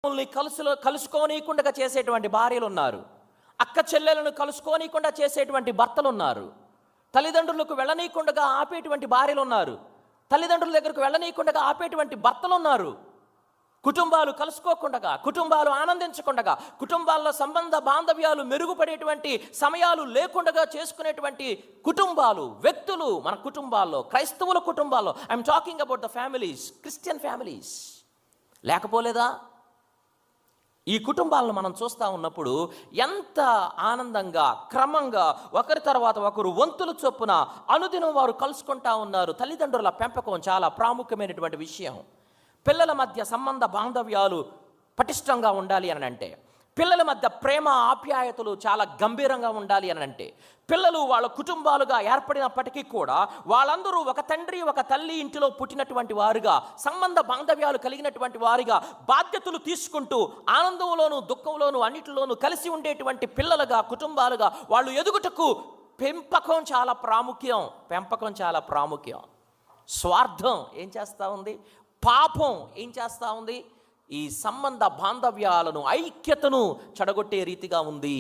కలుసుకోనీయకుండా చేసేటువంటి భార్యలు ఉన్నారు. అక్క చెల్లెలను కలుసుకోనీయకుండా చేసేటువంటి భర్తలు ఉన్నారు. తల్లిదండ్రులకు వెళ్ళనీయకుండా ఆపేటువంటి భార్యలు ఉన్నారు. తల్లిదండ్రుల దగ్గరకు వెళ్ళనీయకుండా ఆపేటువంటి భర్తలు ఉన్నారు. కుటుంబాలు కలుసుకోకుండా, కుటుంబాలు ఆనందించకుండా, కుటుంబాల్లో సంబంధ బాంధవ్యాలు మెరుగుపడేటువంటి సమయాలు లేకుండా చేసుకునేటువంటి కుటుంబాలు, వ్యక్తులు మన కుటుంబాల్లో, క్రైస్తవుల కుటుంబాల్లో, I'm talking about the families, Christian families లేకపోలేదా? ఈ కుటుంబాలను మనం చూస్తూ ఉన్నప్పుడు ఎంత ఆనందంగా, క్రమంగా ఒకరి తర్వాత ఒకరు వంతులు చొప్పున అనుదినం వారు కలుసుకుంటా ఉన్నారు. తల్లిదండ్రుల పెంపకం చాలా ప్రాముఖ్యమైనటువంటి విషయం. పిల్లల మధ్య సంబంధ బాంధవ్యాలు పటిష్టంగా ఉండాలి అని అంటే, పిల్లల మధ్య ప్రేమ ఆప్యాయతలు చాలా గంభీరంగా ఉండాలి అని అంటే, పిల్లలు వాళ్ళ కుటుంబాలుగా ఏర్పడినప్పటికీ కూడా వాళ్ళందరూ ఒక తండ్రి ఒక తల్లి ఇంటిలో పుట్టినటువంటి వారుగా, సంబంధ బాంధవ్యాలు కలిగినటువంటి వారుగా, బాధ్యతలు తీసుకుంటూ ఆనందంలోనూ దుఃఖంలోనూ అన్నిటిలోనూ కలిసి ఉండేటువంటి పిల్లలుగా, కుటుంబాలుగా వాళ్ళు ఎదుగుటకు పెంపకం చాలా ప్రాముఖ్యం. స్వార్థం ఏం చేస్తూ ఉంది? పాపం ఏం చేస్తూ ఉంది? ఈ సంబంధ బాంధవ్యాలను, ఐక్యతను చెడగొట్టే రీతిగా ఉంది.